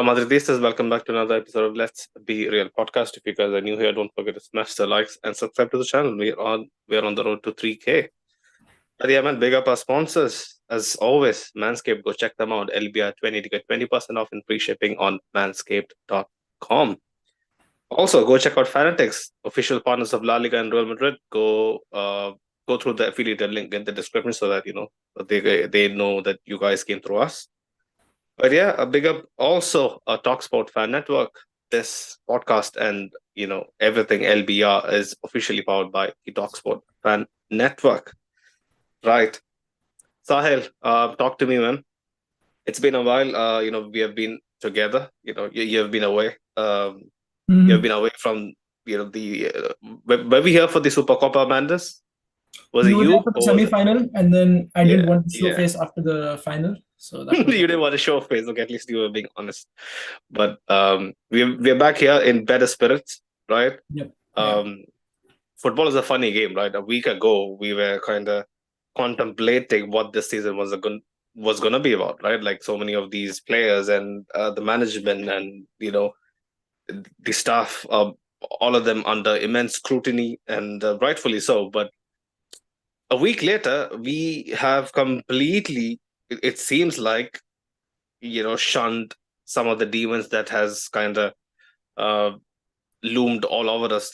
Madridistas, welcome back to another episode of Let's Be Real podcast. If you guys are new here, don't forget to smash the likes and subscribe to the channel. We're on the road to 3K. But yeah, man, big up our sponsors. As always, Manscaped, go check them out. LBR20 to get 20% off in free shipping on manscaped.com. Also, go check out Fanatics, official partners of La Liga and Real Madrid. Go through the affiliated link in the description so that they know that you guys came through us. But yeah, a big up also a Talksport Fan Network. This podcast and everything LBR is officially powered by the Talksport Fan Network. Right. Sahil, talk to me, man. It's been a while. We have been together. You have been away. You have been away from the were we here for the Super Copa Mandas? Was it You were you there for the or was it? semi-final, and then I didn't Yeah, want to show yeah. face after the final, so that was You it. didn't want to show face. Okay, at least you were being honest. But we're back here in better spirits, right? Yep. Yeah. Um, Football is a funny game, right? A week ago, we were kind of contemplating what this season was gonna be about, right? Like so many of these players and the management and the staff, all of them under immense scrutiny and rightfully so. But a week later, we have completely, it seems like, shunned some of the demons that has kind of uh, loomed all over us,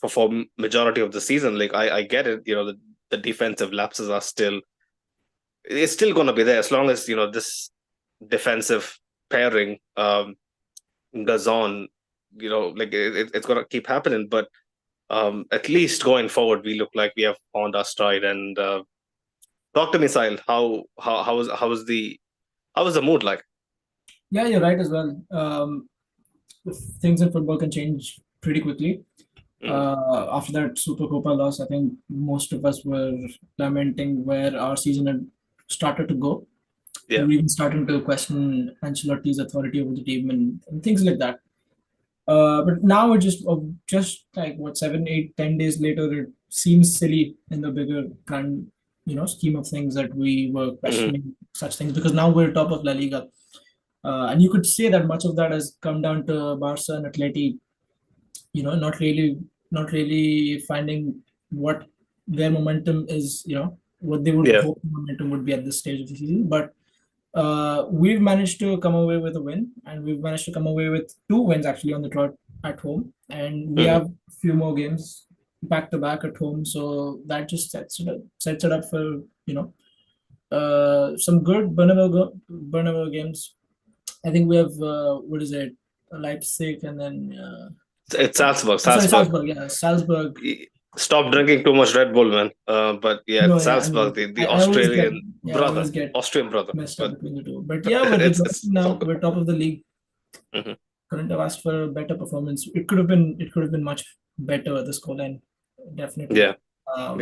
for majority of the season. Like I get it, the defensive lapses are it's still going to be there as long as this defensive pairing goes on. Like it's going to keep happening. But at least going forward, we look like we have found our stride. And talk to me, Sahil. How was the mood like? Yeah, you're right as well. Things in football can change pretty quickly. Mm, After that Super Copa loss, I think most of us were lamenting where our season had started to go. We yeah. were even starting to question Ancelotti's authority over the team and things like that. But now it just like what 7, 8, 10 days later, it seems silly in the bigger grand scheme of things that we were Hmm. questioning such things because now we're top of La Liga, and you could say that much of that has come down to Barca and Atleti, not really finding what their momentum is, what they would Yeah. hope momentum would be at this stage of the season, but we've managed to come away with a win, and we've managed to come away with 2 wins actually on the trot at home, and we Hmm. have a few more games back to back at home. So that just sets it up for some good Bernabeu games. I think we have what is it, Leipzig, and then It's Salzburg. sorry, Salzburg. Salzburg. Yeah, Salzburg. Stop drinking too much Red Bull, man. But yeah, No, it's yeah, I Salzburg, know. the I always get Australian yeah, I brother, always get Austrian brother. messed up But between the two. But yeah, we're it's rejoicing all now. good. We're top of the league. Hmm. Couldn't have asked for a better performance. It could have been much better. The scoreline, definitely. Yeah,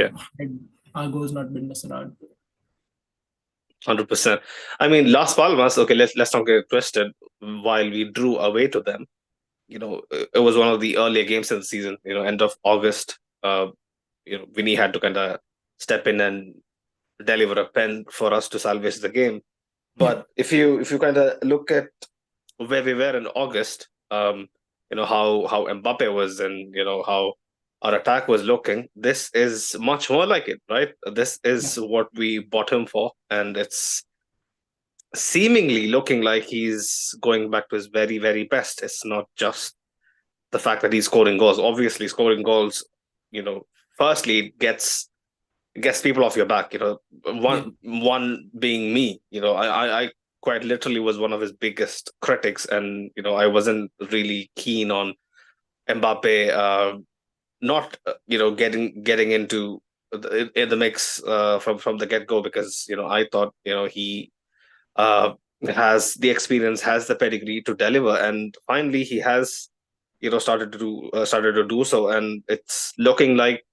yeah, Had our goals not been disallowed. 100%. I mean, Las Palmas. Okay, let's not get it twisted. While we drew away to them, it was one of the earlier games in the season. End of August. Vinny had to kind of step in and deliver a pen for us to salvage the game. Yeah, But if you kind of look at where we were in August, how Mbappe was, and how our attack was looking. This is much more like it, right? This yeah, is what we bought him for, and it's seemingly looking like he's going back to his very, very best. It's not just the fact that he's scoring goals. Obviously, scoring goals, you know, firstly it gets people off your back. yeah, One being me. I quite literally was one of his biggest critics, and I wasn't really keen on Mbappe, not getting into in the mix from the get go, because I thought he uh, has the experience, has the pedigree to deliver, and finally he has started to do so, and it's looking like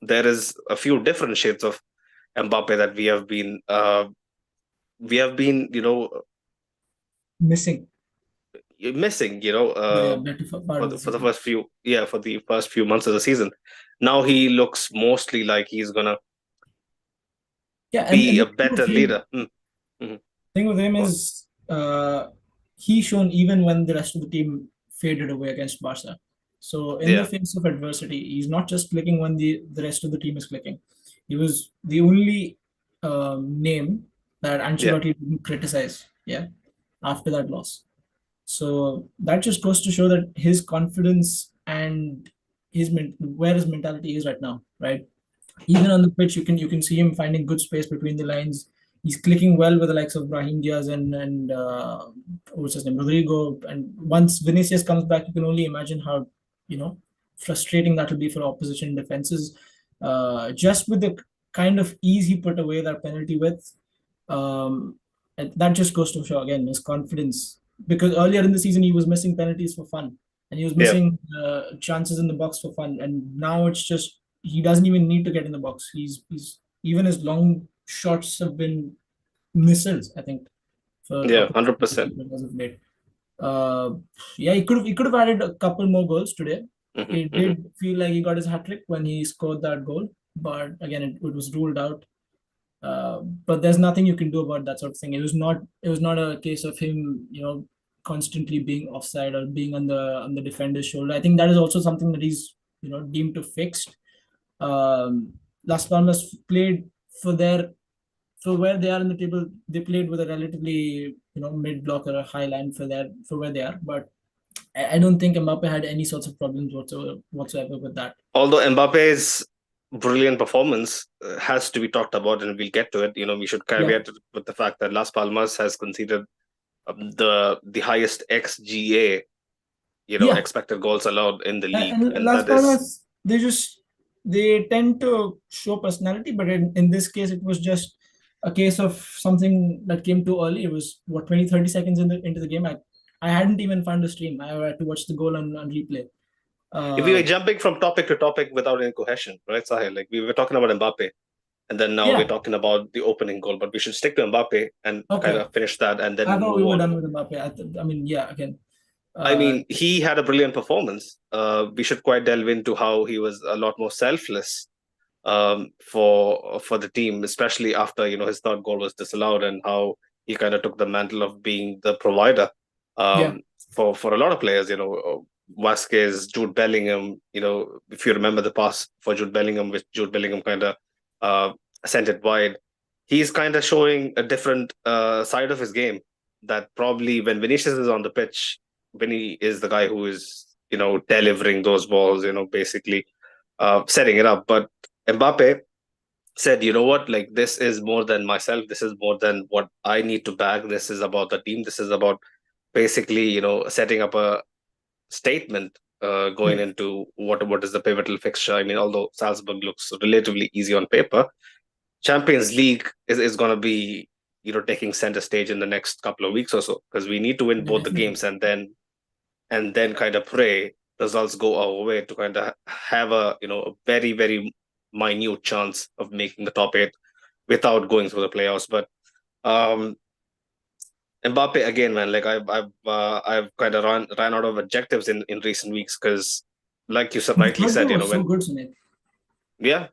there is a few different shades of Mbappe that we have been missing. missing Yeah, better part for of the the season. first few months of the season. Now he looks mostly like he's gonna Yeah, and be the a better leader. Mm-hmm. thing with him Go on. is he shone even when the rest of the team faded away against Barca. So in the Yeah, face of adversity, he's not just clicking when the rest of the team is clicking. He was the only name that yeah, Ancelotti didn't criticize. Yeah, after that loss. So that just goes to show that his confidence and where his mentality is right now, right? Even on the pitch, you can see him finding good space between the lines. He's clicking well with the likes of Brahim Diaz and what's his name, Rodrigo. And once Vinicius comes back, you can only imagine how you know frustrating that will be for opposition defenses. Just with the kind of ease he put away that penalty with, and that just goes to show again his confidence. Because earlier in the season he was missing penalties for fun, and he was yeah. missing chances in the box for fun, and now it's just he doesn't even need to get in the box. He's even his long shots have been missiles, I think, for Yeah, opposition 100%. as of late. Uh, yeah, he could have added a couple more goals today. Hmm, It hmm. did feel like he got his hat trick when he scored that goal, but again, it was ruled out. But there's nothing you can do about that sort of thing. It was not a case of him, constantly being offside or being on the defender's shoulder. I think that is also something that he's deemed to fixed. Um, Las Palmas played for their for where they are in the table. They played with a relatively mid block or a high line for where they are. But I don't think Mbappe had any sorts of problems whatsoever with that. Although Mbappe's brilliant performance has to be talked about, and we'll get to it. We should Yeah, caveat it with the fact that Las Palmas has conceded the highest XGA, yeah. expected goals allowed in the league, And and Las that is, Palmas, they tend to show personality, but in this case, it was just a case of something that came too early. It was what 20-30 seconds into the game. I hadn't even found a stream. I had to watch the goal on replay. if we were Uh, jumping from topic to topic without any cohesion, right, Sahil? Like we were talking about Mbappe, and then now we're yeah, talking about the opening goal, but we should stick to Mbappe and kind okay. of finish that and I then thought move we were on. done with Mbappe. I mean, yeah, again. I Uh, mean, he had a brilliant performance. We should quite delve into how he was a lot more selfless for the team, especially after his third goal was disallowed, and how he kind of took the mantle of being the provider yeah, um, for a lot of players. Vasquez, Jude Bellingham. If you remember the pass for Jude Bellingham, which Jude Bellingham kind of uh, sent it wide. He's kind of showing a different side of his game that probably when Vinicius is on the pitch, Vinny is the guy who is delivering those balls. Basically setting it up, but Mbappe said, you know what, like this is more than myself. This is more than what I need to bag. This is about the team. This is about basically, setting up a statement yeah. going into what is the pivotal fixture. I mean, although Salzburg looks relatively easy on paper, Champions League is going to be, taking center stage in the next couple of weeks or so because we need to win Yeah, both the definitely. games and then kind of pray results go our way to kind of have a very very minute chance of making the top eight without going through the playoffs. But um Mbappe again, man, like I've kind of ran out of adjectives in recent weeks because, like you The rightly third said, goal was so when good, Sunil. yeah,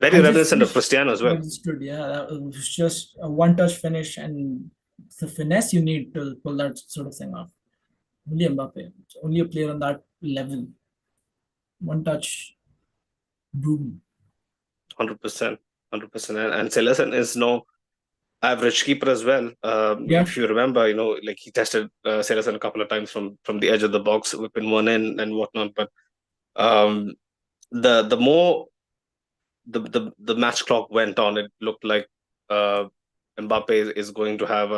very I just reminiscent of wish Cristiano as I well. understood. Yeah, that was just a one-touch finish and the finesse you need to pull that sort of thing off. Only Mbappe. Only a player on that level. One touch, boom. 100%, 100%. And Celeson is no average keeper as well. Yeah, If you remember, like he tested Celeson a couple of times from the edge of the box, whipping one in and whatnot. But um, the more the match clock went on, it looked like uh, Mbappe is going to have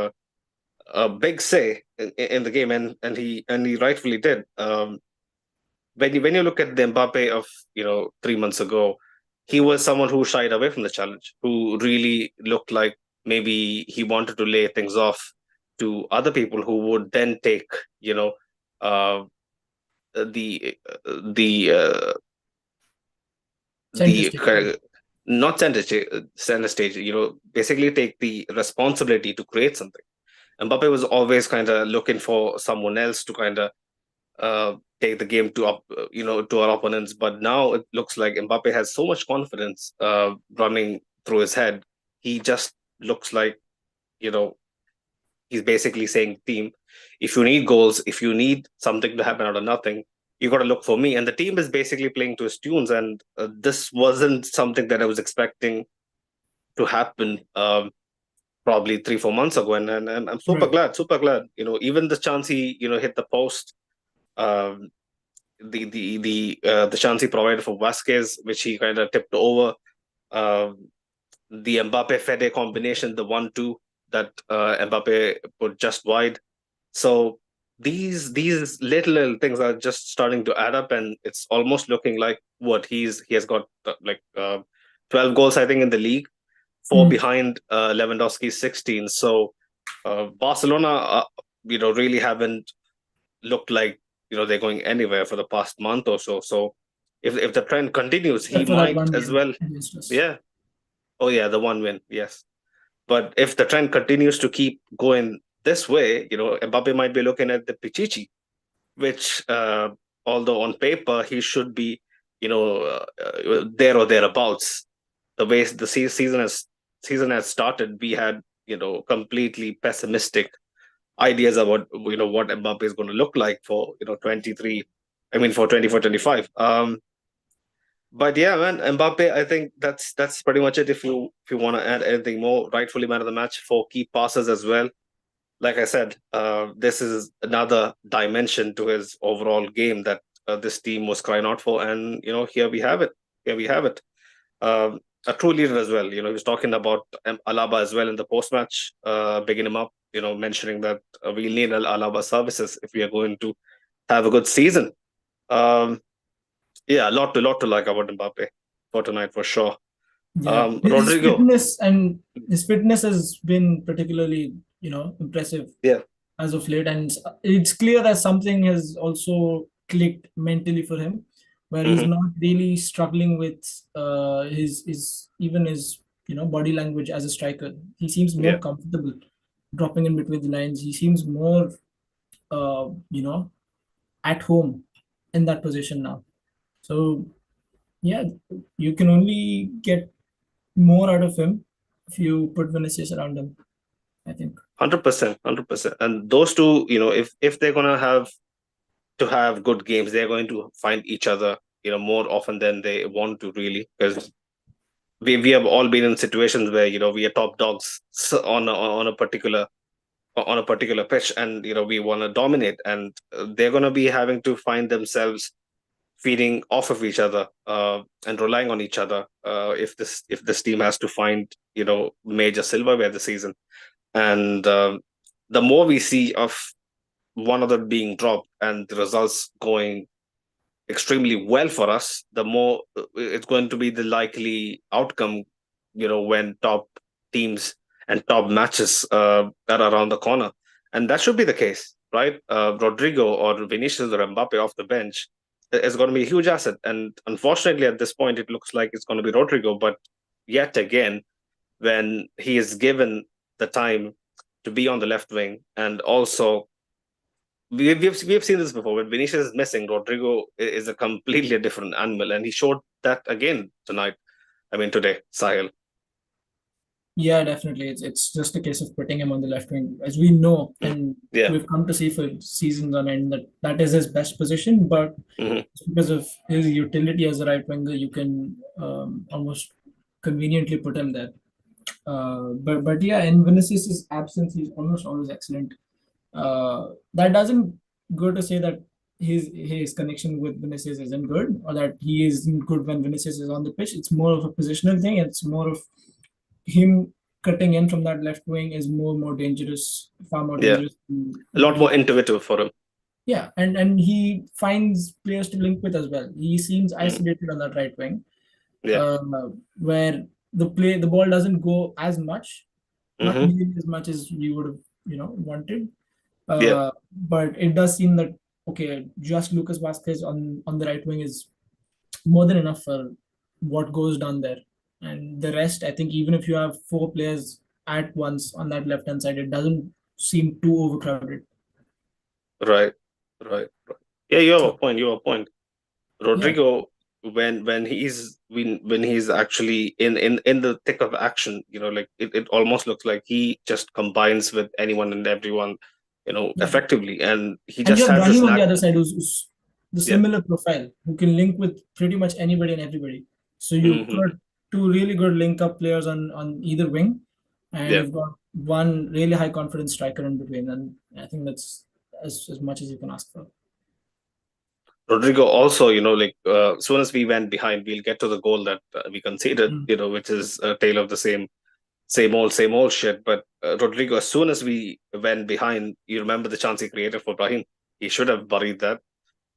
a big say in the game, and he rightfully did. When you look at the Mbappe of 3 months ago, he was someone who shied away from the challenge, who really looked like maybe he wanted to lay things off to other people who would then take uh, the center the stage. Yeah. not center stage, basically take the responsibility to create something. Mbappe was always kind of looking for someone else to kind of take the game to our opponents. But now it looks like Mbappe has so much confidence running through his head. He just looks like you know he's basically saying, team, if you need goals, if you need something to happen out of nothing, you got to look for me. And the team is basically playing to his tunes. And this wasn't something that I was expecting to happen probably 3-4 months ago. And I'm super Right. glad, super glad. Even the chance he hit the post, um, the chance he provided for Vasquez, which he kind of tipped over. Um, the Mbappe Fede combination, the 1-2 that Mbappe put just wide. So these little things are just starting to add up, and it's almost looking like he has got 12 goals, I think, in the league, four Mm. behind Lewandowski's 16. So Barcelona, really haven't looked like they're going anywhere for the past month or so. So if the trend continues, he Except for that might one as game well. against us. Yeah. Oh yeah, the one win. Yes. But if the trend continues to keep going this way, Mbappe might be looking at the Pichichi, which, although on paper he should be, there or thereabouts. The way the season has started, we had completely pessimistic ideas about what Mbappe is going to look like for 23. I mean for 24-25. But yeah, man, Mbappe, I think that's pretty much it. If you want to add anything more, rightfully man of the match, for key passes as well. Like I said, this is another dimension to his overall game that this team was crying out for, and here we have it. Here we have it. A true leader as well. He was talking about Alaba as well in the post match, bigging him up. Mentioning that we need Alaba services if we are going to have a good season. Um, yeah, a lot to like about Mbappe for tonight for sure. Yeah, his Rodrigo. fitness has been particularly, impressive Yeah. as of late, and it's clear that something has also clicked mentally for him, where he's Hmm. not really struggling with his even his body language as a striker. He seems more Yeah. comfortable dropping in between the lines. He seems more at home in that position now. So yeah, you can only get more out of him if you put Vinicius around him, I think. 100%, 100%. And those two, if they're gonna have good games, they're going to find each other, more often than they want to, really, because we have all been in situations where we are top dogs on a particular pitch, and we want to dominate, and they're going to be having to find themselves feeding off of each other, and relying on each other, if this team has to find major silverware this season. And the more we see of one of them being dropped and the results going extremely well for us, the more it's going to be the likely outcome, when top teams and top matches are around the corner. And that should be the case, right? Rodrigo or Vinicius or Mbappe off the bench is going to be a huge asset. And unfortunately, at this point, it looks like it's going to be Rodrigo. But yet again, when he is given the time to be on the left wing, and also we have seen this before. When Vinicius is missing, Rodrigo is a completely different animal, and he showed that again tonight. I mean, today, Sahil. Yeah, definitely. It's just a case of putting him on the left wing, as we know, Mm. and Yeah. we've come to see for seasons on end that that is his best position. But Hmm. because of his utility as a right winger, you can almost conveniently put him there. But yeah, in Vinicius' absence, he's almost always excellent. That doesn't go to say that his connection with Vinicius isn't good, or that he isn't good when Vinicius is on the pitch. It's more of a positional thing. It's more of him cutting in from that left wing is more dangerous, far more Yeah. dangerous than A lot more really. intuitive for him. Yeah, and he finds players to link with as well. He seems Mm. isolated on that right wing, Yeah. uh, where the ball doesn't go as much, not Hmm. nearly as much as we would have wanted. Yeah. But it does seem that okay, just Lucas Vasquez on the right wing is more than enough for what goes down there. And the rest, I think, even if you have four players at once on that left hand side, it doesn't seem too overcrowded. Right. Right. Right. Yeah, you have a So point. You have a point. yeah, Rodrigo, when he's actually in the thick of action, like it almost looks like he just combines with anyone and everyone, Yeah. effectively, and he And you just have has this Brahim on the knack. other side, who's the Yeah. similar profile, who can link with pretty much anybody and everybody. So you've got Hmm. two really good link up players on either wing, and Yeah. you've got one really high confidence striker in between. And I think that's as much as you can ask for. Rodrigo also, like as soon as we went behind, we'll get to the goal that we conceded, Mm. which is a tale of the same old shit. But Rodrigo, as soon as we went behind, you remember the chance he created for Brahim. He should have buried that.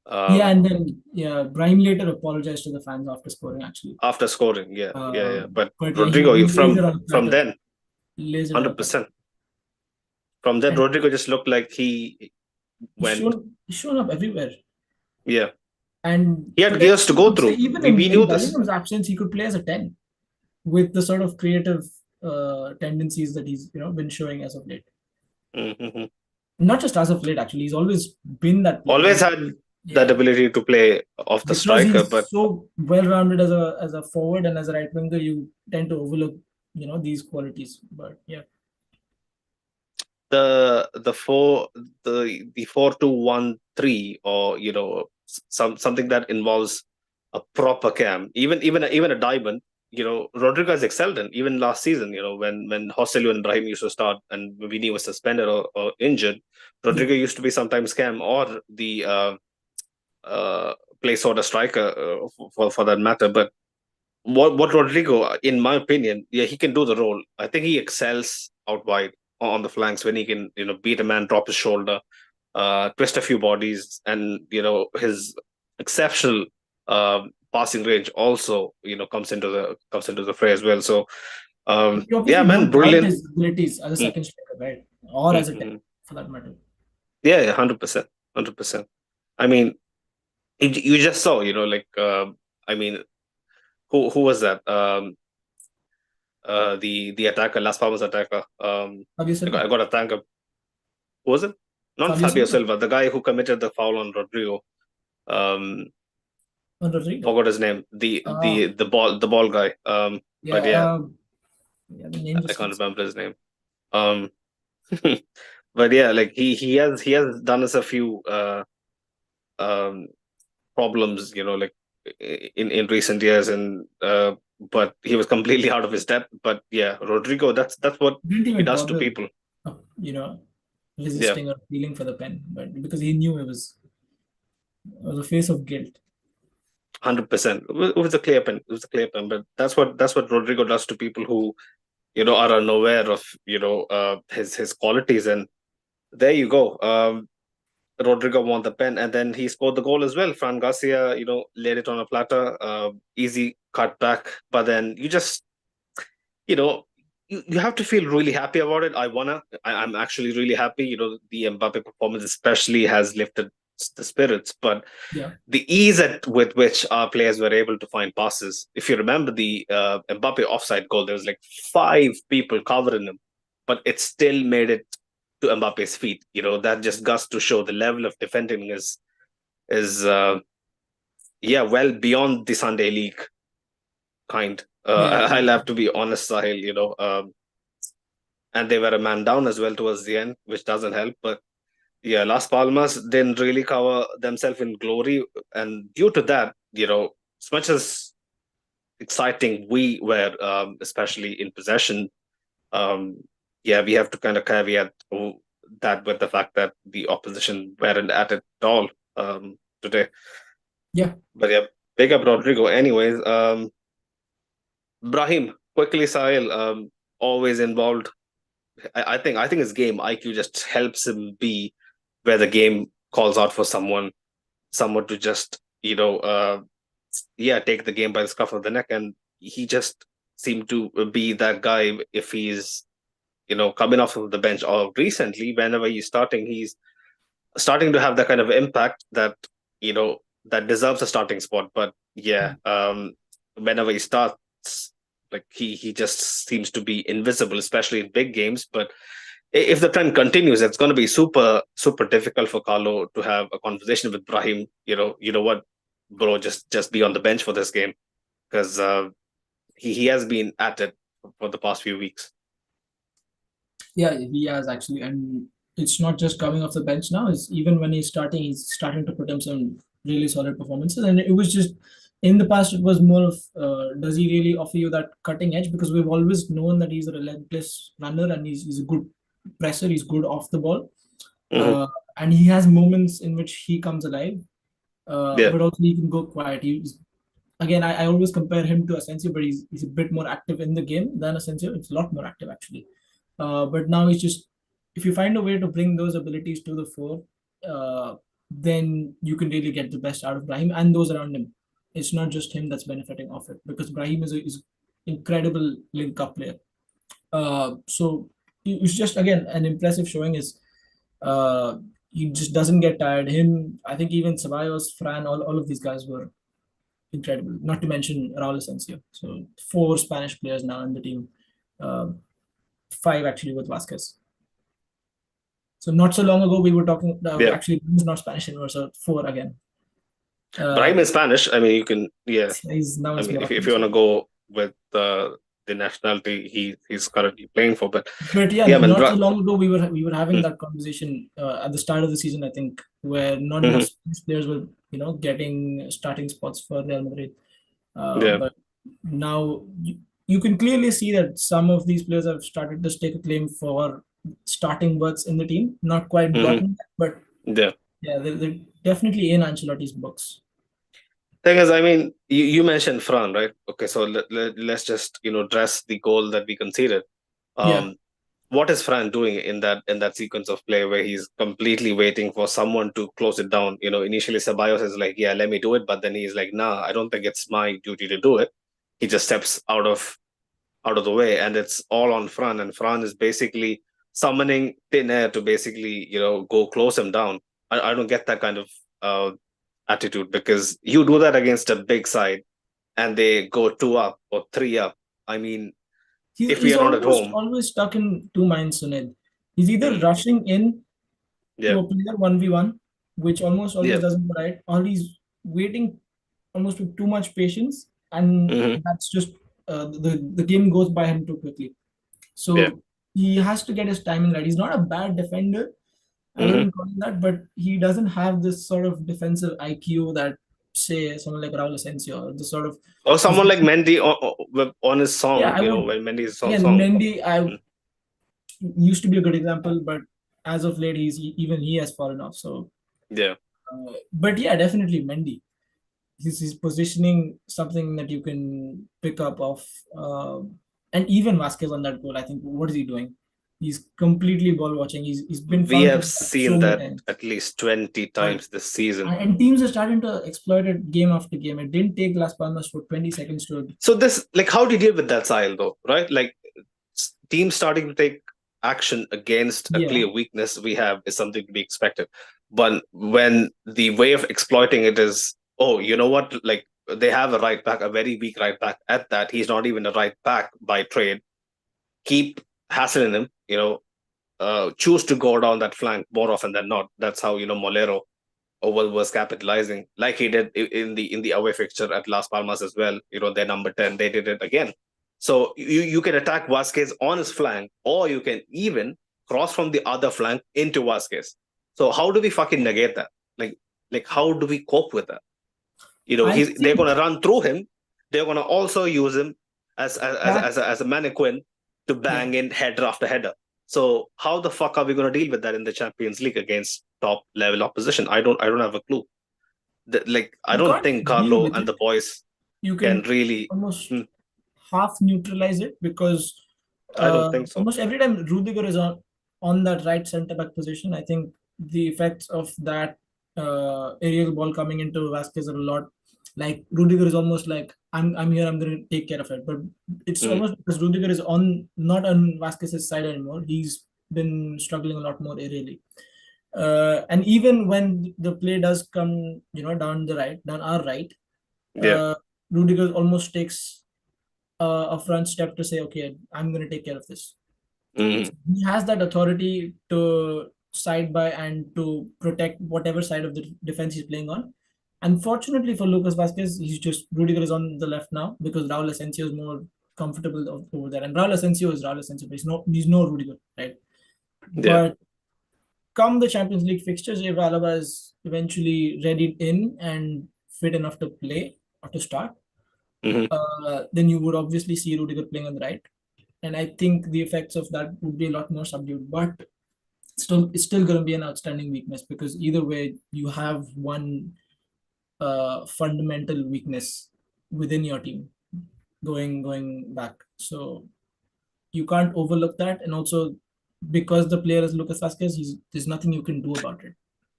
Yeah, Um, and then yeah, Brahim later apologized to the fans after scoring actually. After scoring, yeah, yeah, yeah. But But yeah, Rodrigo, he lays from it on a from platter. then, He lays it on a platter. 100%. From then, And Rodrigo just looked like he went. he's shown up everywhere. Yeah, And he had gears to potentially, you go could say through. even We in knew this. Bellingham's absence, he could play as a 10 with the sort of creative tendencies that he's been showing as of late. Hmm. Not just as of late, actually, he's always been that player. Always had that Yeah, ability to play off the because striker, he's but so well rounded as a forward and as a right winger, you tend to overlook these qualities. But yeah, the four the 4-2-1-3, or something that involves a proper cam, even a diamond, Rodrigo has excelled in, even last season, when Joselu and Brahim used to start and Vini was suspended or injured. yeah, Rodrigo used to be sometimes cam or the uh play sort of striker, for that matter. But what Rodrigo, in my opinion, yeah, he can do the role. I think he excels out wide on the flanks when he can, beat a man, drop his shoulder, twist a few bodies, and his exceptional passing range also, comes into the fray as well. So, you yeah, obviously man, don't doubt brilliant. his abilities as a second striker, right? Or as a 10 Mm-hmm. for that matter. Yeah, yeah, 100%, 100%. I mean, you just saw, like, I mean, who was that? The attacker, Las Palmas attacker. Fabio I got, Silva. I got to thank him. Who was it? Not Fabio Fabio Silva. Silva, the guy who committed the foul on Rodrigo. Um, On Rodrigo. Forgot his name. The Uh, the the ball guy. But yeah, yeah, yeah, the name I just can't slips. remember his name. Um, but yeah, like he has done us a few um problems, like in recent years, and but he was completely out of his depth. But yeah, Rodrigo, that's what Didn't he even does to bother, people. uh, you know, Yeah, resisting or feeling for the pen, but because he knew it was a face of guilt. 100%. It was a clear pen. It was a clear pen. But that's what Rodrigo does to people who are unaware of his qualities. And there you go. Rodrigo won the pen, and then he scored the goal as well. Fran Garcia, laid it on a platter, easy cut back. But then you know, you have to feel really happy about it. I'm actually really happy. The Mbappe performance especially has lifted the spirits. But Yeah, the ease with which our players were able to find passes. If you remember the Mbappe offside goal, there was like five people covering him, but it still made it to Mbappe's feet. That just goes to show the level of defending is yeah, well beyond the Sunday League kind. yeah, I'll have to be honest, Sahil. And they were a man down as well towards the end, which doesn't help. But yeah, Las Palmas didn't really cover themselves in glory, and due to that, as much as exciting we were, especially in possession, um, yeah, we have to kind of caveat that with the fact that the opposition weren't at it at all today. yeah. But yeah, big up Rodrigo. Anyways, Brahim, quickly, Sahil, always involved. I think his game IQ just helps him be where the game calls out for someone to just yeah, take the game by the scruff of the neck, and he just seemed to be that guy. If he's coming off of the bench, or recently whenever he's starting to have that kind of impact that deserves a starting spot. But yeah, whenever he starts, like he just seems to be invisible, especially in big games. But if the trend continues, it's going to be super super difficult for Carlo to have a conversation with Brahim. You know what? bro, just be on the bench for this game because he has been at it for the past few weeks. Yeah, he has actually, and it's not just coming off the bench now. It's even when he's starting to put in some really solid performances. And it was just in the past, it was more of does he really offer you that cutting edge? Because we've always known that he's a relentless runner and he's a good presser. He's good off the ball, Hmm. uh, and he has moments in which he comes alive. Yeah, But also he can go quiet. Again, I always compare him to Asensio, but he's a bit more active in the game than Asensio. It's a lot more active actually. But now it's just if you find a way to bring those abilities to the fore, then you can really get the best out of Brahim and those around him. It's not just him that's benefiting off it because Brahim is incredible link up player. So it's just again an impressive showing. Is he just doesn't get tired. Him, I think even Ceballos, Fran, all of these guys were incredible. Not to mention Raul Asensio. So four Spanish players now in the team. Uh, Five actually with Vasquez. So not so long ago we were talking. yeah. Actually, he's not Spanish anymore. So four again. Brahim Uh, is Spanish. I mean, you can, yeah. he's now I he's mean, if Moroccan. you want to go with the nationality he's currently playing for, but But yeah, yeah, man, not so long ago we were having mm, that conversation at the start of the season. I think where not mhm, much Spanish players were getting starting spots for Real Madrid. yeah, But now you can clearly see that some of these players have started to stake a claim for starting berths in the team. Not quite hmm, gotten that, but yeah. yeah, they're definitely in Ancelotti's books. Thing is, I mean, you mentioned Fran, right? Okay, so let's just address the goal that we conceded. Yeah, Um, what is Fran doing in that sequence of play where he's completely waiting for someone to close it down? Initially Ceballos is like, yeah, let me do it, but then he's like, nah, I don't think it's my duty to do it. He just steps out of the way, and it's all on Fran, and Fran is basically summoning thin air to basically go close him down. I don't get that kind of uh, attitude because you do that against a big side and they go two up or three up. I mean, he's, if we he's are not at almost home, always stuck in two minds, Sunil. He's either mm, rushing in yeah, to a player 1v1, which almost always yeah, doesn't go right, or he's waiting almost with too much patience, and hmm, that's just the game goes by him too quickly. yeah, So he has to get his timing right. He's not a bad defender. I hmm, wouldn't call him that, but he doesn't have this sort of defensive IQ that, say, someone like Raul Asensio, or the sort of or someone like position. Mendy on his Yeah, song. I would When Mendy's again song. Mendy. I Mm, used to be a good example, but as of late, even he has fallen off. So, yeah, but yeah, definitely Mendy. He's positioning something that you can pick up off, and even Vasquez on that goal. I think what is he doing? He's completely ball watching. He's been we found to have do that seen so many that times. at least 20 But times this season. and teams are starting to exploit it game after game. It didn't take Las Palmas for 20 seconds to. So this, like, how do you deal with that style though, right? Like, teams starting to take action against a Yeah, clear weakness we have is something to be expected. But when the way of exploiting it is, oh, you know what? Like, they have a right back, a very weak right back at that. He's not even a right back by trade. Keep hassling him, choose to go down that flank more often than not. That's how, Molero was capitalizing, like he did in the away fixture at Las Palmas as well. Their number 10, they did it again. So you can attack Vasquez on his flank, or you can even cross from the other flank into Vasquez. So how do we fucking negate that? Like how do we cope with that? I They're think gonna run through him. They're gonna also use him that as a mannequin to yeah. bang in header after header. So how the fuck are we gonna deal with that in the Champions League against top level opposition? I don't have a clue. Like I You don't can't think deal Carlo with and it. the boys You can can really. almost Hmm, half neutralize it because I don't think so. almost every time Rudiger is on that right centre back position, I think the effects of that aerial ball coming into Vasquez are a lot. Like Rudiger is almost like I'm here, I'm going to take care of it. But it's Hmm, almost because Rudiger is on not on Vasquez's side anymore. He's been struggling a lot more aerially. And even when the play does come, down our right, yeah. uh, Rudiger almost takes a front step to say, okay, I'm going to take care of this. Hmm, He has that authority to side by and to protect whatever side of the defense he's playing on. Unfortunately for Lucas Vasquez, Rudiger is on the left now because Raul Asensio is more comfortable over there. And Raul Asensio is Raul Asensio, but he's no Rudiger, right? Yeah. But come the Champions League fixtures, if Alaba is eventually ready in and fit enough to play or to start, Hmm. then you would obviously see Rudiger playing on the right. And I think the effects of that would be a lot more subdued. But it's still going to be an outstanding weakness because either way, you have one fundamental weakness within your team going back. So you can't overlook that. And also because the player is Lucas Vasquez, there's nothing you can do about it.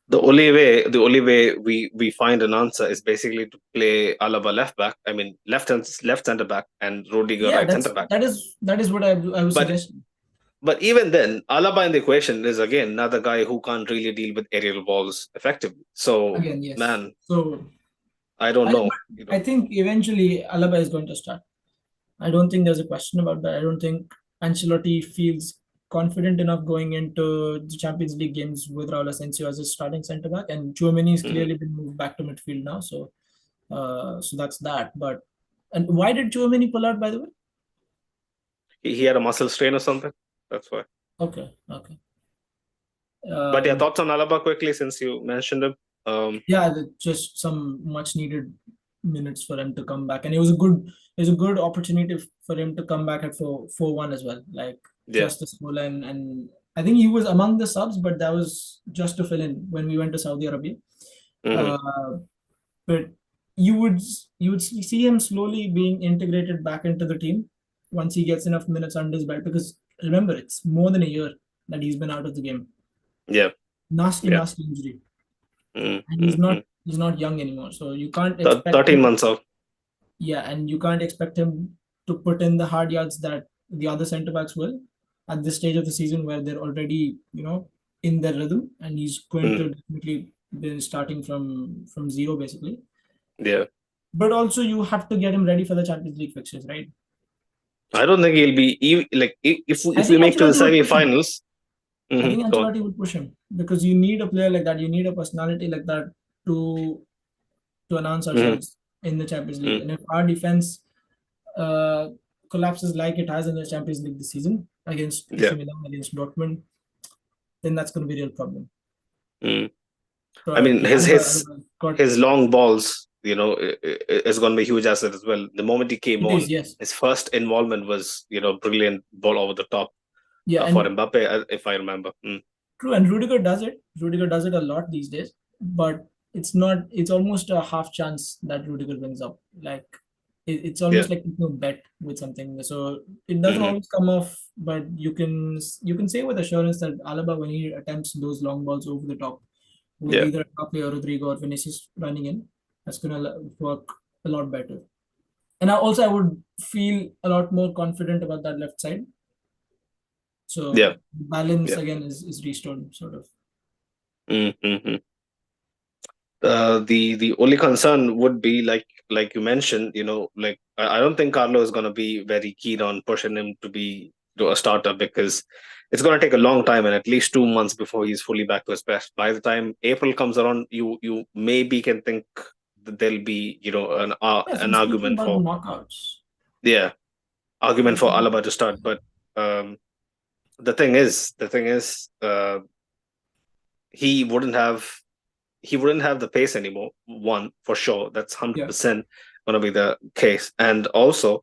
The only way we find an answer is basically to play Alaba left back. I mean, left center back and Rudiger Yeah, right center back. that is what I was But suggesting. but even then, Alaba in the equation is again another guy who can't really deal with aerial balls effectively. So Again, yes. man, So I don't know. I think eventually Alaba is going to start. I don't think there's a question about that. I don't think Ancelotti feels confident enough going into the Champions League games with Raul Asensio as his starting centre back, and Tchouaméni has Mhm. clearly been moved back to midfield now. So that's that. But and why did Tchouaméni pull out, by the way? He had a muscle strain or something. That's why. Okay, okay. But yeah, Um, thoughts on Alaba quickly since you mentioned him. yeah, just some much needed minutes for him to come back, and it was a good opportunity for him to come back at 4-1 as well, like Yeah. just the scoreline. And I think he was among the subs, but that was just to fill in when we went to Saudi Arabia. Hmm. Uh, but you would see him slowly being integrated back into the team once he gets enough minutes under his belt. Because remember, it's more than a year that he's been out of the game. Yeah. Nasty, Yeah. nasty injury, and he's Mm-hmm. not he's not young anymore. So you can't expect 13 him. months out. Yeah, and you can't expect him to put in the hard yards that the other centre backs will at this stage of the season where they're already, in their rhythm, and he's going Mm. to definitely be starting from zero basically. Yeah. But also you have to get him ready for the Champions League fixtures, right? I don't think he'll be like I if we think make to the Ancelotti would push him. semi-finals. I think Go on. Ancelotti would push him because you need a player like that. You need a personality like that to to announce Hmm. ourselves in the Champions League. Mm. And if our defense uh, collapses like it has in the Champions League this season against Yeah. AC Milan, against Dortmund, then that's going to be a real problem. Mm. I But mean, yeah, Alaba got his long balls, is going to be a huge asset as well. The moment he came it is, on, yes. his first involvement was, brilliant ball over the top Yeah, for and Mbappe, if I remember. true, and Rudiger does it. Rudiger does it a lot these days, but it's almost a half chance that Rudiger wins up. Like it's Yeah. almost like taking a bet with something. So it doesn't Hmm. always come off, but you can say with assurance that Alaba, when he attempts those long balls over the top with Yeah. either Mbappe or Rodrigo or Vinicius running in, that's gonna work a lot better. And I would feel a lot more confident about that left side. Yeah. So balance Yeah. again is restored, sort of. Mm-hmm. The only concern would be like you mentioned, like I don't think Carlo is going to be very keen on pushing him to be to a starter because it's going to take a long time and at least 2 months before he's fully back to his best. By the time April comes around, you maybe can think that there'll be Yes, an I'm speaking argument about the for, knockouts. yeah, argument for Speaking, Alaba to start, but the thing is he wouldn't have he wouldn't have the pace anymore. One for sure, that's yeah, 100% going to be the case. And also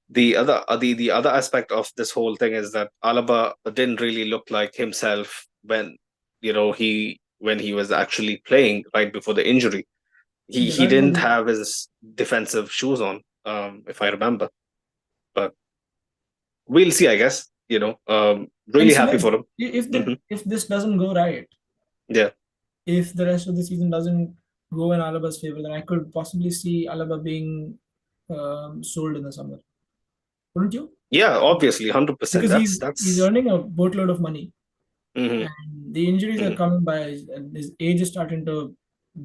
the other aspect of this whole thing is that Alaba didn't really look like himself when he was actually playing right before the injury. He yeah, he that didn't was. have his defensive shoes on, if I remember. But we'll see, I guess. And Really happy Sumit, for him. Hmm. if this doesn't go right, Yeah. if the rest of the season doesn't go in Alaba's favor, then I could possibly see Alaba being sold in the summer, wouldn't you? Yeah, obviously, 100%. Because That's he's that's. earning a boatload of money, Hmm. and the injuries are Hmm. coming by, and his age is starting to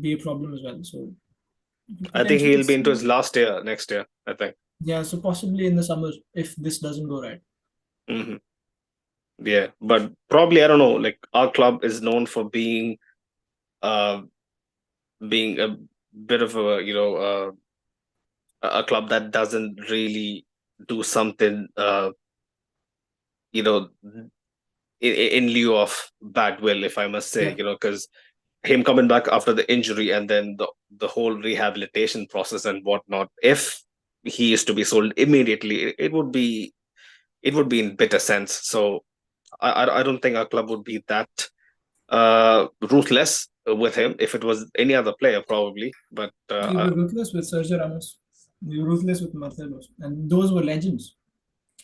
be a problem as well. So you could I think potentially he'll be into see, his last year next year, I think. yeah, so possibly in the summer if this doesn't go right. Hmm. Yeah, but probably I don't know. Like our club is known for being uh bit of a club that doesn't really do something in lieu of bad will, if I must say, Yeah, because him coming back after the injury and then the whole rehabilitation process and whatnot, if he is to be sold immediately, it would be in bitter sense. So I don't think our club would be that ruthless with him. If it was any other player, probably. But we were ruthless with Sergio Ramos. We were ruthless with Marcelo, and those were legends.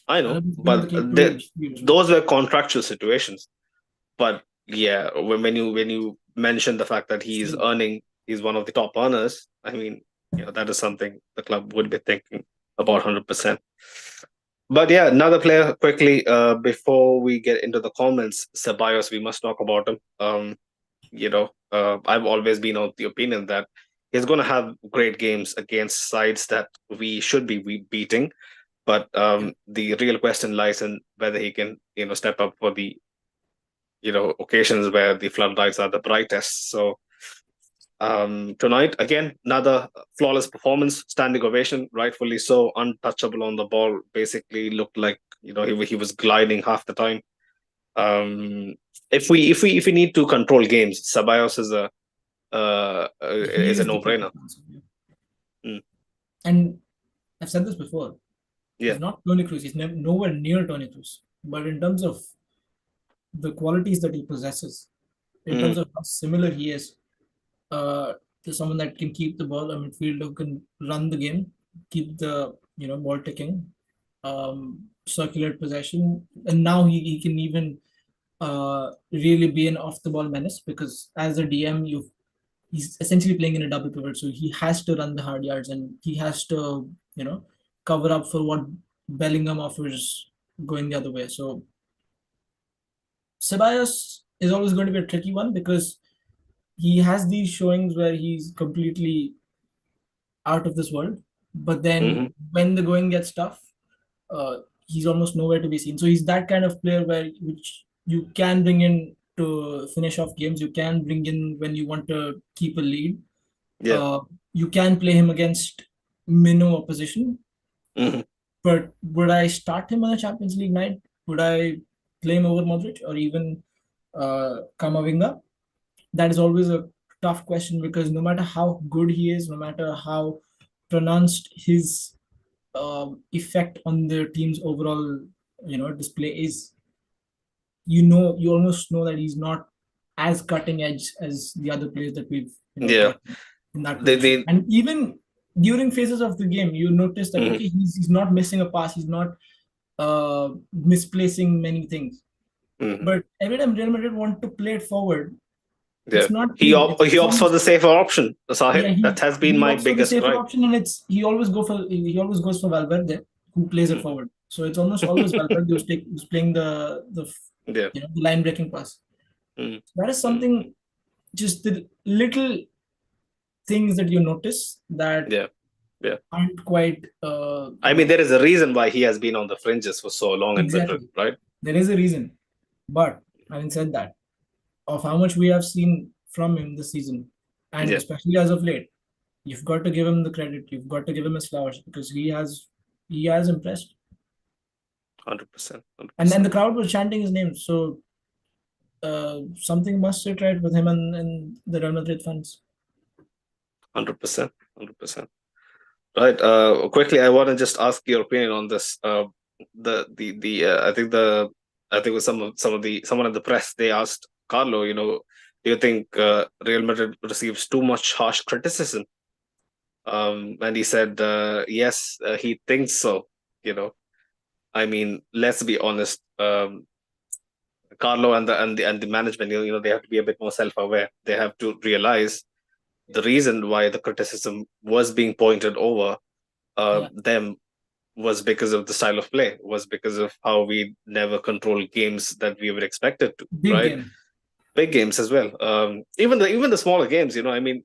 I None know, of these people but became two years ago. those were contractual situations. But yeah, when you mention the fact that Still, he's one of the top earners. I mean, that is something the club would be thinking about 100%. But yeah, another player quickly before we get into the comments, Ceballos, we must talk about him. I've always been of the opinion that he's going to have great games against sides that we should be beating. But yeah. the real question lies in whether he can, step up for the, occasions where the floodlights are the brightest. So tonight, again, another flawless performance, standing ovation, rightfully so, untouchable on the ball. Basically, looked like he was gliding half the time. Um, if we need to control games, Ceballos He is a is the no brainer. perfect answer. Yeah. Mm, And I've said this before. yeah. He's not Tony Cruz. He's nowhere near Tony Cruz. But in terms of the qualities that he possesses, in Mm, terms of how similar he is to someone that can keep the ball, a midfielder who can run the game, keep the ball ticking, circular possession, and now he can even really be an off the ball menace because as a DM he's essentially playing in a double pivot, so he has to run the hard yards and he has to cover up for what Bellingham offers going the other way. So Ceballos is always going to be a tricky one because he has these showings where he's completely out of this world, but then hmm when the going gets tough, he's almost nowhere to be seen. So he's that kind of player which you can bring in to finish off games. You can bring in when you want to keep a lead. Yeah. Uh, you can play him against minnow opposition. hmm But would I start him on a Champions League night? Would I play him over Modric or even Kamavinga? That is always a tough question because no matter how good he is, no matter how pronounced his effect on the team's overall, display is, you almost know that he's not as cutting edge as the other players that we've, Yeah. got in that They position. they. And even during phases of the game, you notice that Mhm, okay, he's not missing a pass, he's not misplacing many things. mhm. But every time Real Madrid want to play it forward, Yeah. it's not He easy. op- he It's opts for almost the safer option, yeah, Sahil. That has been he my opts for the biggest safer gripe. option, and he always goes for Valverde, who plays it Mhm. forward. So it's almost always Valverde who's playing the Yeah. the line breaking pass. Mhm, That is mhm. something, just the little things that you notice that Yeah. Yeah. aren't quite I mean, there is a reason why he has been on the fringes for so long in Madrid, exactly. right? There is a reason, but having said that, of how much we have seen from him this season, and Yeah. especially as of late, you've got to give him the credit. You've got to give him his flowers because he has impressed. 100%. And then 100%. the crowd was chanting his name. So something must sit right with him and the Real Madrid fans. 100%. 100%. Right. Quickly, I want to just ask your opinion on this. The I think it was someone in the press. They asked Carlo, do you think Real Madrid receives too much harsh criticism? And he said, yes, he thinks so. You know, I mean, let's be honest. Carlo and the management, they have to be a bit more self-aware. They have to realize the reason why the criticism was being pointed over Yeah, them was because of the style of play, was because of how we never control games that we were expected to, big right? game. Big games as well. Even the smaller games, I mean,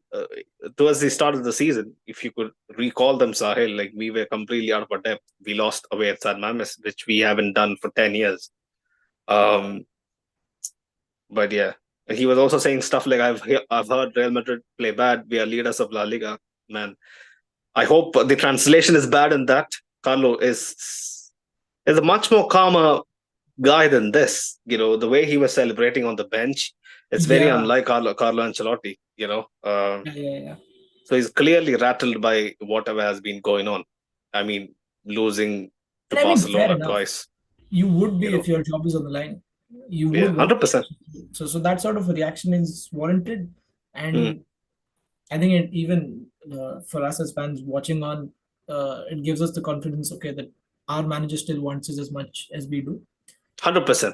towards the start of the season, if you could recall them, Sahil, like we were completely out of our depth. We lost away at San Mames, which we haven't done for 10 years. Um, but yeah, And he was also saying stuff like, I've heard Real Madrid play bad. We are leaders of La Liga." Man, I hope the translation is bad in that. Carlo is a much more calmer guy than this. The way he was celebrating on the bench, it's very Yeah, unlike Carlo Ancelotti. yeah. So he's clearly rattled by whatever has been going on. I mean, losing to And I mean, fair Barcelona enough. twice. You would You be know, if your job is on the line. You yeah, would want 100%. so that sort of a reaction is warranted, Mm, and I think it even for us as fans watching on, it gives us the confidence. Okay, that our manager still wants us as much as we do, 100%.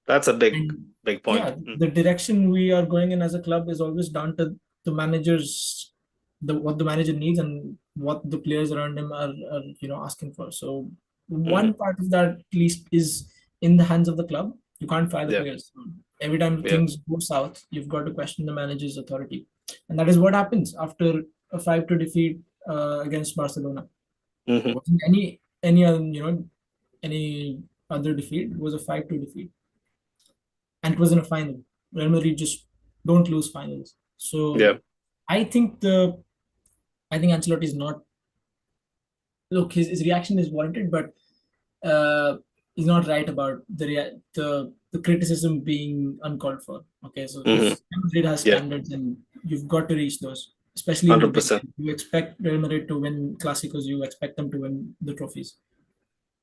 That's a big, and big point. yeah, the direction we are going in as a club is always down to the managers, the what the manager needs and what the players around him are asking for. So Mhm. one part of that at least is in the hands of the club. You can't fire the Yeah, players. Every time yeah. things go south, you've got to question the manager's authority, and that is what happens after a 5-2 defeat against Barcelona. It Hmm. wasn't any other defeat. It was a 5-2 defeat, and it was in a final. Real Madrid just don't lose finals. So Yeah. I think Ancelotti is not, look, his reaction is warranted, but he's not right about the criticism being uncalled for. Okay, so Hmm. because Real Madrid has Yeah. standards and you've got to reach those, especially in the big 100%. game. You expect Real Madrid to win Clásicos, you expect them to win the trophies.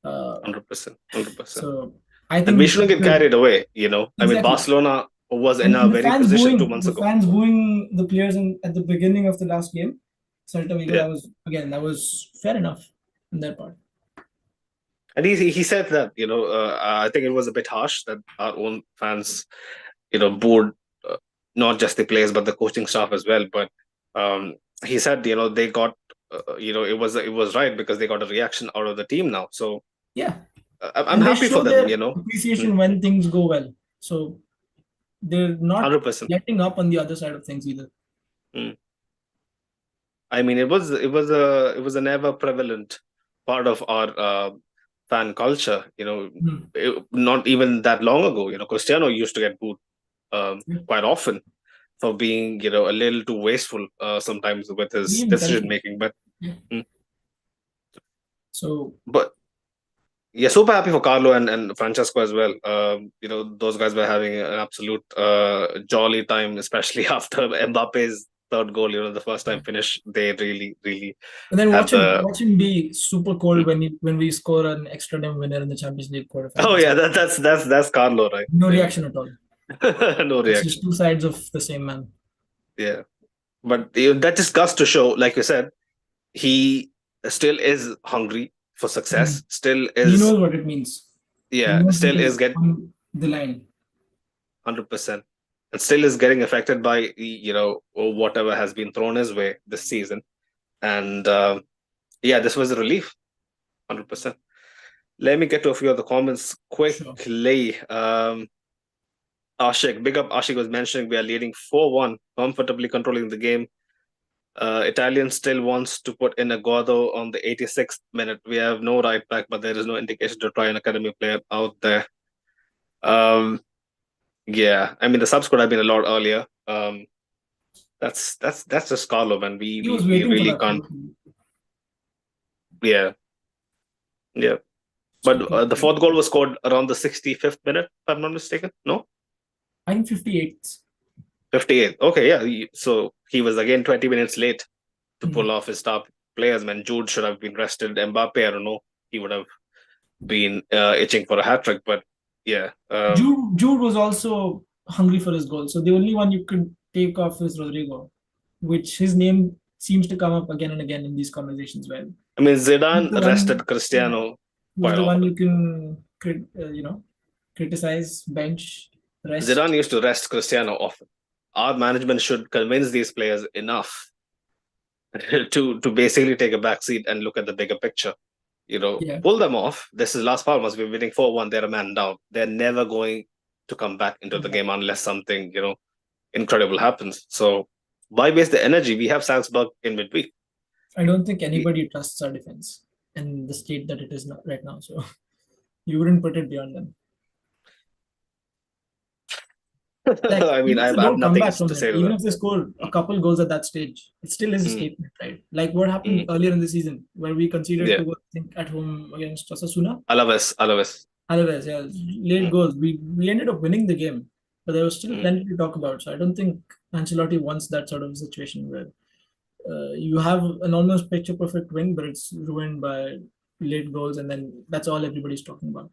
Uh, 100%. 100%. so I And we think shouldn't get carried away. I mean, exactly. Barcelona was in a And very position 2 months the ago. fans booing the players at the beginning of the last game, Celta Vigo, Yeah. that was fair enough on their part. And he said that, I think it was a bit harsh that our own fans, booed not just the players, but the coaching staff as well. But he said, they got, it was right because they got a reaction out of the team now. So Yeah, I'm and they happy for show them, their Mm, appreciation when things go well. So they're not 100%. letting up on the other side of things either. Mm. I mean, it was an ever prevalent part of our fan culture. Hmm. Not even that long ago. Cristiano used to get booed Yeah. quite often for being, a little too wasteful sometimes with his Being decision selfish. making. But Yeah. mm, So but yeah, super happy for Carlo and Francesco as well. Those guys were having an absolute jolly time, especially after Mbappe's third goal. The first time finish, they really, really and then had the. watch him be super cold Mm. when we score an extra time winner in the Champions League Oh quarterfinals. yeah, that's Carlo, right? No Yeah. reaction at all. No It's just reaction. two sides of the same man. Yeah, but that just goes to show, like you said, he still is hungry for Mhm. success. Still He is, knows what it means. He yeah, knows what still is is get on the line. 100%, and still is getting affected by whatever has been thrown his way this season. And yeah, this was a relief, 100%. Let me get to a few of the comments Sure. quickly. Ashik, big up. Ashik was mentioning we are leading 4-1, comfortably controlling the game. Italian still wants to put in a Guado on the 86th minute. We have no right back, but there is no indication to try an academy player out there. Um, yeah, I mean the subs could have been a lot earlier. That's just Carlo, man. We He was we we waiting for really that can't. goal. Yeah, yeah. But Speaking of the fourth goal was scored around the 65th minute, if I'm not mistaken. No, I think 58th. 58th. Okay, yeah. So he was again 20 minutes late to Mhm. pull off his top players. Man, Jude should have been rested. Mbappe, I don't know. He would have been itching for a hat trick. But yeah, Jude was also hungry for his goal. So the only one you could take off is Rodrigo, which his name seems to come up again and again in these conversations. Well, I mean who's Zidane the one? rested Yeah, Cristiano who's quite the one often. you can criticize, bench, Zidane rest? used to rest Cristiano often. Our management should convince these players enough to basically take a back seat and look at the bigger picture. Yeah, Pull them off. This is Las Palmas. We're winning 4-1. They're a man down. They're never going to come back into the game unless something, incredible happens. So why waste the energy? We have Salzburg in midweek. I don't think We- anybody trusts our defense in the state that it is not right now. So you wouldn't put it beyond them. Like, I mean, even I if have, they I have don't come nothing back to from it, say to even that. if they score a couple goals at that stage, it still is a Mm, statement, right? Like what happened mm, earlier in the season, where we conceded yeah, two goals, I think, at home against Osasuna. Alaves, Alaves. Alvarez, yeah, late Mm, goals. We ended up winning the game, but there was still mm. plenty to talk about. So I don't think Ancelotti wants that sort of situation where you have an almost picture perfect win, but it's ruined by late goals, and then that's all everybody's talking about.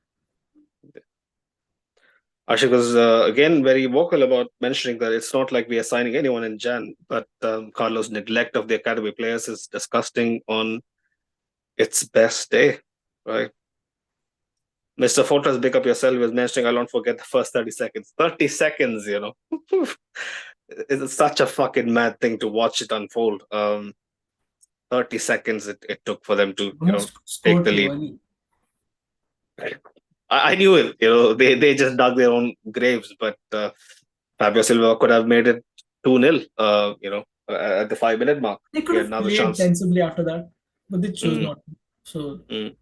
Ashik was again very vocal about mentioning that it's not like we are signing anyone in Jan, but Carlos' neglect of the academy players is disgusting on its best day, right? Mr. Fortress, big up yourself, was mentioning, I won't forget the first 30 seconds. 30 seconds, you know. It's such a fucking mad thing to watch it unfold. 30 seconds it took for them to, Almost take scored the too lead. early. I knew it, they just dug their own graves, but Fabio Silva could have made it 2-0, at the 5 minute mark. They could He had have another played chance. sensibly after that, but they chose Mm, not to. So, mm,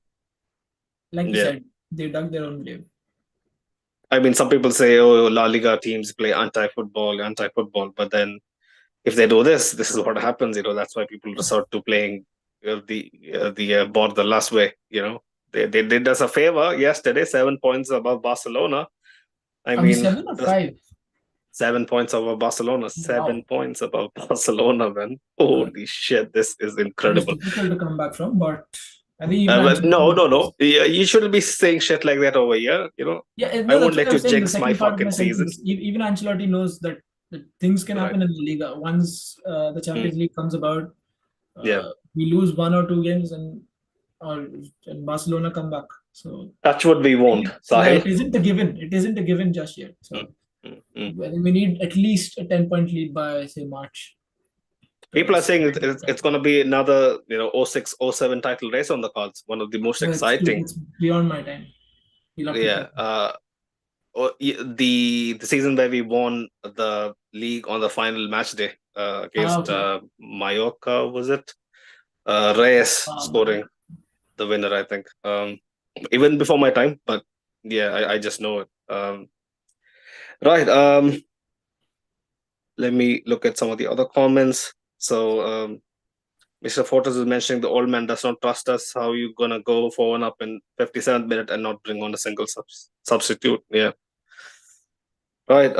like you yeah. said, they dug their own grave. I mean, some people say, oh, La Liga teams play anti-football, but then if they do this, this is what happens. That's why people resort to playing the border last way. They did us a favor yesterday, 7 points above Barcelona. I Are we mean, 7 or 5? 7 points above Barcelona, seven Wow. points above Barcelona, man. Uh, Holy shit, this is that is incredible. difficult to come back from, but I think even But no, Ancelotti no, knows. no. You shouldn't be saying shit like that over here. Yeah, I no, won't that's what let I'm you saying. The jinx my second part of my fucking sentence season. is even Ancelotti knows that things can Right. happen in the Liga. Once the Mm, Champions League comes about, yeah. we lose 1 or 2 games and Barcelona come back. So Touch what we won't, yeah, Sahil. it isn't a given. It isn't a given just yet. Mm, So mm, mm. I think we need at least a 10-point lead by say March to People are saying cement the it's title. going to be another, 06, 07 title race on the cards. One of the most No, exciting. it's beyond my time. You'll have to Yeah. prove. The season where we won the league on the final match day against Okay. Mallorca, was it? Reyes Man. scoring the winner, I think. Even before my time, but yeah, I just know it. Right. Let me look at some of the other comments. So, Mr. Fortes is mentioning the old man does not trust us. How you gonna go for one up in 57th minute and not bring on a single substitute? Yeah. Right.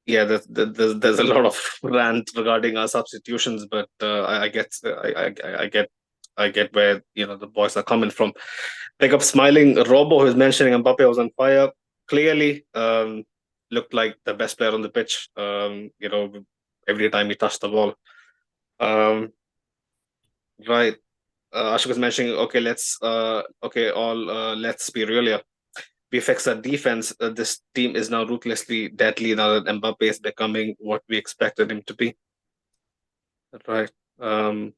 Yeah, there's a lot of rant regarding our substitutions, but I get where the boys are coming from. Pick up smiling. Robo, who's mentioning Mbappe was on fire, clearly looked like the best player on the pitch. Every time he touched the ball. Um, right. Ashok was mentioning. Okay, let's be real here. We fix our defense. This team is now ruthlessly deadly now that Mbappe is becoming what we expected him to be. Right. Um,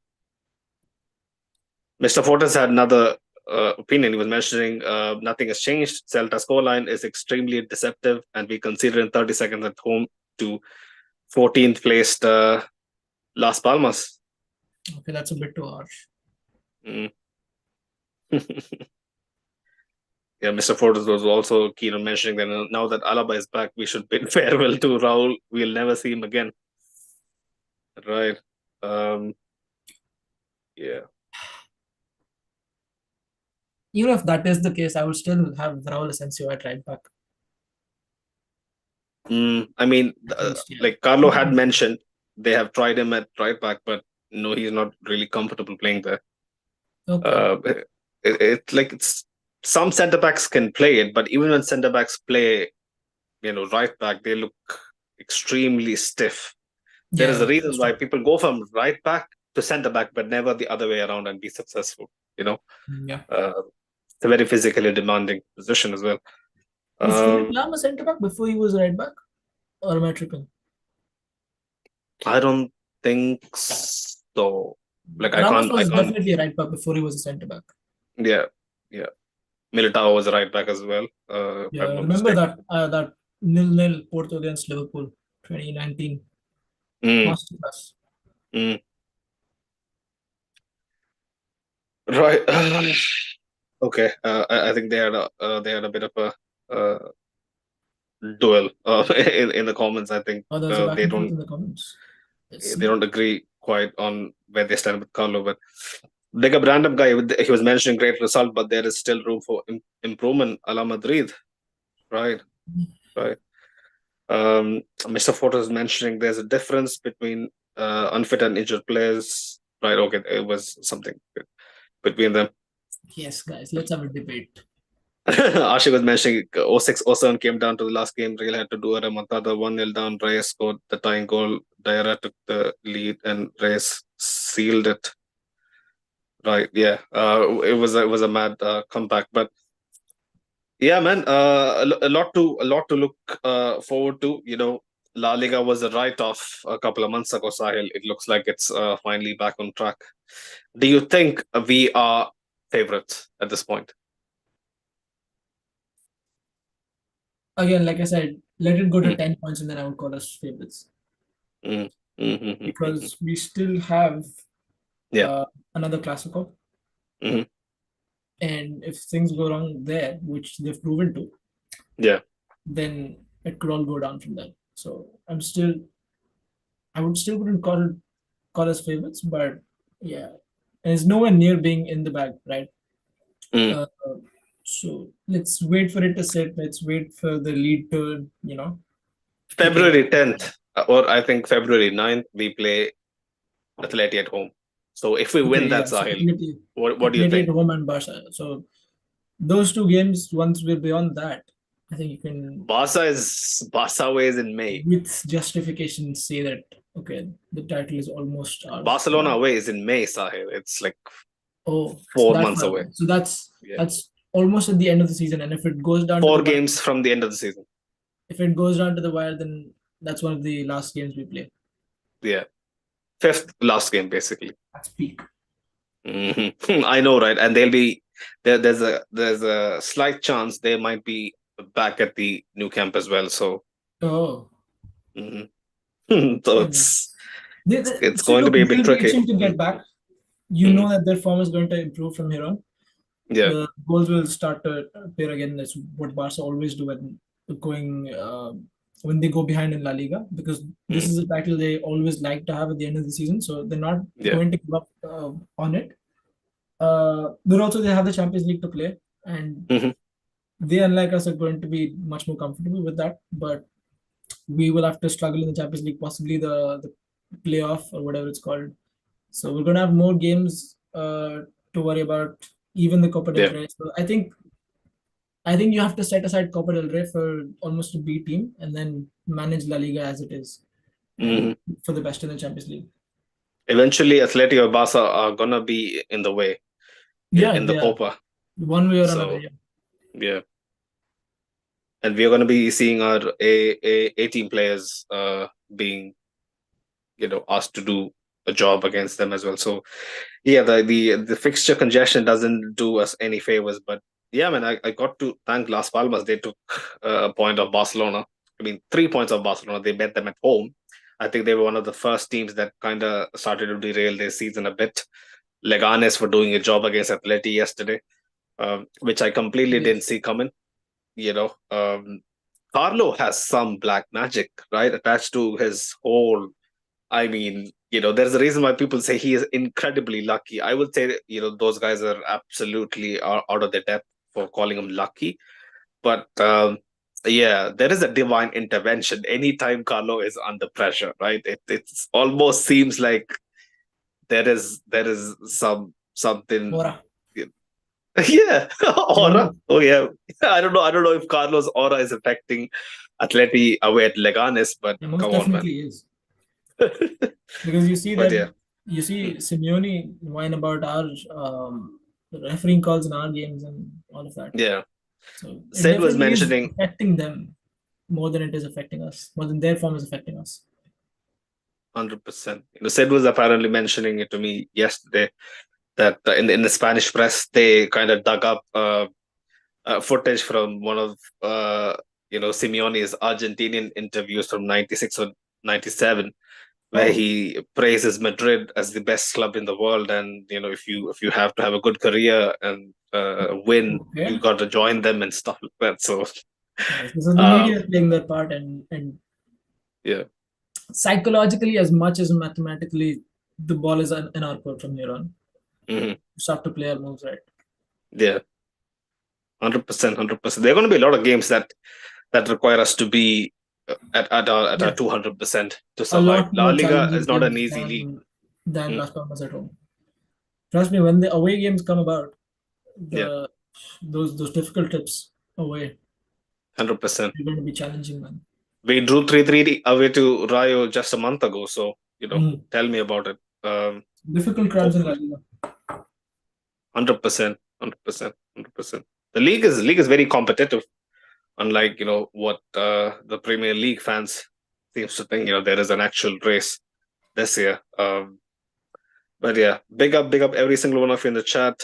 Mr. Fortes had another opinion. He was mentioning nothing has changed. Celta scoreline is extremely deceptive, and we conceded in 30 seconds at home to 14th placed Las Palmas. Okay, that's a bit too harsh. Mm. Yeah, Mr. Fortes was also keen on mentioning that now that Alaba is back, we should bid farewell to Raul. We'll never see him again. Right. Um, yeah. Even if that is the case, I would still have Raul Asensio at right back. I mean, At least, yeah. like Carlo had mentioned, they have tried him at right back, but no, he's not really comfortable playing there. Okay. Uh, it's some centre backs can play it, but even when centre backs play, right back, they look extremely stiff. There is a Yeah, reason that's why true. people go from right back to centre back, but never the other way around and be successful. You know, Yeah. uh, it's a very physically demanding position as well. Was Philip Um, Lam a centre back before he was a right back? Or am I tripping? I don't think so. Like Ramos I was can't. definitely a right back before he was a centre back. Yeah, yeah. Militao was a right back as well. If I'm Yeah, not remember mistaken. that 0-0 Porto against Liverpool 2019 Mm, masterclass. mm. Right. Okay. I think they had a bit of a duel in the comments. I think Oh, there was a back they and forth don't in the comments. Let's they see. don't agree quite on where they stand with Carlo. But bigger random guy, he was mentioning great result, but there is still room for improvement. A la Madrid, right? Right. Mr. Forte is mentioning there's a difference between unfit and injured players. Right. Okay. It was something between them. Yes, guys, let's have a debate. Ashik was mentioning 06, 07 came down to the last game. Real had to do a remontada, 1-0 down. Reyes scored the tying goal. Diarra took the lead and Reyes sealed it. Right, yeah. It was a mad comeback. But yeah, man, a lot to look forward to. La Liga was a write-off a couple of months ago, Sahil. It looks like it's finally back on track. Do you think we are favorites at this point? Again, like I said, let it go to Mm, 10 points and then I would call us favorites. mm, mm, mm, mm, mm. Because we still have Yeah. another Classico. Hmm. And if things go wrong there, which they've proven to, Yeah. then it could all go down from there. So I would still wouldn't call us favorites, but yeah, and it's nowhere near being in the bag, right? Mm. Uh, so let's wait for it to sit. Let's wait for the lead to kick in. February 10th, or I think February 9th, we play Atleti at home. So if we Okay, win that, yeah. So Sahil, Atleti, what do you Atleti think? at home and Barca. So those two games, once we're beyond that, I think you can, Barca ways in May. with justification, say that okay, the title is almost ours. Barcelona away is in May, Sahil. It's like Oh, it's 4 that months far away. away. So that's Yeah. that's almost at the end of the season. And if it goes down to the Four wire, games from the end of the season. if it goes down to the wire, then that's one of the last games we play. Yeah. Fifth last game, basically. That's peak. I know, right? And they'll be there's a slight chance they might be back at the new camp as well. So, Oh, mhm. So yeah. it's So going to look, be a bit they'll be tricky. itching to get back. You Mhm. know that their form is going to improve from here on. Yeah. The goals will start to appear again. That's what Barca always do when they go behind in La Liga, because this Mhm. is a title they always like to have at the end of the season. So they're not Yeah. going to give up on it. But also they have the Champions League to play, and Hmm. they, unlike us, are going to be much more comfortable with that. But we will have to struggle in the Champions League, possibly the playoff or whatever it's called. So we're going to have more games to worry about, even the Copa del Yeah. Rey. So I think you have to set aside Copa del Rey for almost a B team and then manage La Liga as it is, Hmm. and for the best in the Champions League. Eventually, Atleti or Barca are gonna be in the way Yeah, in the they are, Copa. one way or another. So Yeah. yeah, and we're gonna be seeing our A team players being asked to do a job against them as well. So yeah, the fixture congestion doesn't do us any favors. But yeah, man, I got to thank Las Palmas. They took a point of Barcelona. I mean, 3 points of Barcelona. They bet them at home. I think they were one of the first teams that kind of started to derail their season a bit. Leganes for doing a job against Atleti yesterday, which I completely didn't Yes. see coming. You know, Carlo has some black magic, right, attached to his whole. I mean, there's a reason why people say he is incredibly lucky. I would say, those guys are absolutely out of their depth for calling him lucky. But yeah, there is a divine intervention anytime Carlo is under pressure, right? It's almost seems like there is something. Aura. Yeah, They aura. move. Oh yeah, I don't know if Carlos' aura is affecting Atleti away at Leganes, but It most come on, man. definitely is. Because you see But that yeah. you see Mm. Simeone whine about our refereeing calls in our games and all of that. Yeah. So it Sid was definitely is mentioning affecting them more than it is affecting us, more than their form is affecting us. 100%. Sid was apparently mentioning it to me yesterday that in the Spanish press they kind of dug up footage from one of Simeone's Argentinian interviews from '96 or '97, where Oh, he praises Madrid as the best club in the world, and if you have to have a good career and win, you okay. got to join them and stuff like that. So Yes, so the Um, media is playing their part, and yeah. psychologically as much as mathematically, the ball is in our court from here on. Mhm. We start to play our moves right. Yeah. 100%. 100%. There are going to be a lot of games that require us to be at our Yeah, 200% to a survive. lot La more Liga challenging is not an games easy league. than Mm. Las Palmas at home. Trust me, when the away games come about, Yeah. the those difficult trips away 100%. are going to be challenging, man. We drew 3-3 away to Rayo just a month ago. So, Mm. tell me about it. Difficult crowds in La Hopefully. Liga. 100%. 100%. 100%. The league is very competitive, unlike, what the Premier League fans seems to think, there is an actual race this year. But yeah, big up every single one of you in the chat.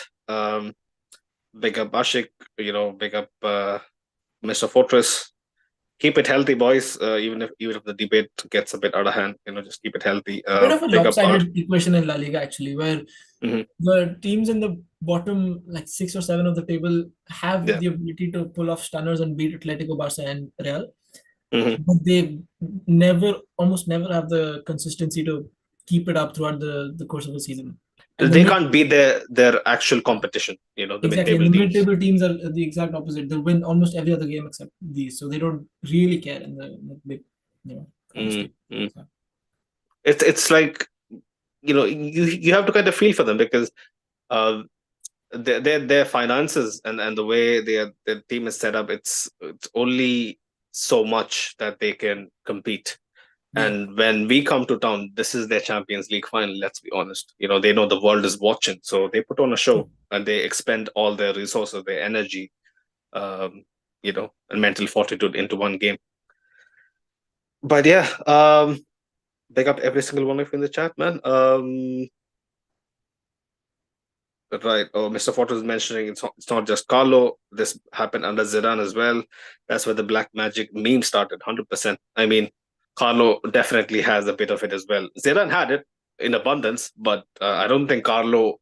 Big up Ashik, big up Mr. Fortress. Keep it healthy, boys. Even if the debate gets a bit out of hand, just keep it healthy. Bit of a Big up Art. lopsided equation in La Liga actually, where Mhm. the teams in the bottom like 6 or 7 of the table have Yeah. the ability to pull off stunners and beat Atletico, Barca, and Real, Mhm. but they almost never have the consistency to keep it up throughout the course of the season. And the They mid can't beat their actual competition. The exactly, and mid-table the teams. mid-table teams are the exact opposite. They'll win almost every other game except these, so they don't really care in the big, kind of stage. Mm-hmm. It's like you have to kind of feel for them because uh, their finances and the way their team is set up, it's only so much that they can compete. Yeah, And when we come to town, this is their Champions League final. Let's be honest. They know the world is watching, so they put on a show and they expend all their resources, their energy, and mental fortitude into one game. But yeah, big up every single one of you in the chat, man. Right. Oh, Mr. Forte is mentioning it's not just Carlo. This happened under Zidane as well. That's where the black magic meme started. 100%. I mean, Carlo definitely has a bit of it as well. Zidane had it in abundance, but I don't think Zidane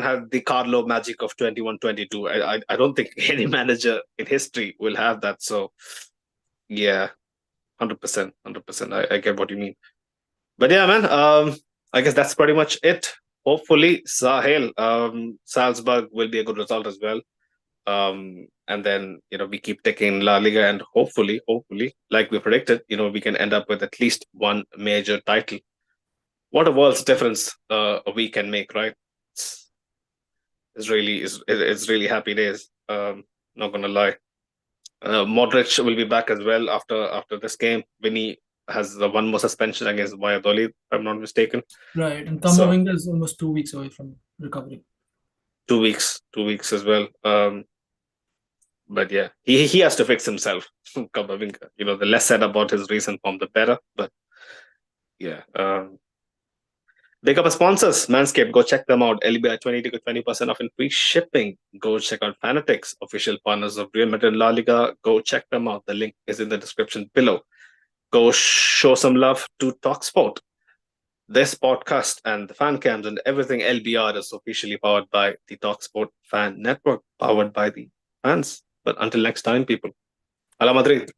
had the Carlo magic of 21-22. I don't think any manager in history will have that. So yeah, 100%, 100%. I get what you mean. But yeah, man. I guess that's pretty much it. Hopefully, Salzburg will be a good result as well. And then we keep taking La Liga, and hopefully, like we predicted, we can end up with at least one major title. What a world's difference we can make, right? It's, it's really happy days. Not gonna lie. Modric will be back as well after this game. Vinny has the one more suspension against Valladolid, if I'm not mistaken. right. And So Kamavinga is almost 2 weeks away from recovery. 2 weeks as well. But yeah, he has to fix himself. Kamavinga. The less said about his recent form, the better. But yeah, big up our sponsors, Manscaped. Go check them out. LBI 20 to get 20% off in free shipping. Go check out Fanatics, official partners of Real Madrid La Liga. Go check them out. The link is in the description below. Go show some love to Talksport. This podcast and the fan cams and everything LBR is officially powered by the Talksport Fan Network, powered by the fans. But until next time, people. Hala Madrid.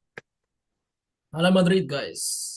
Hala Madrid, guys.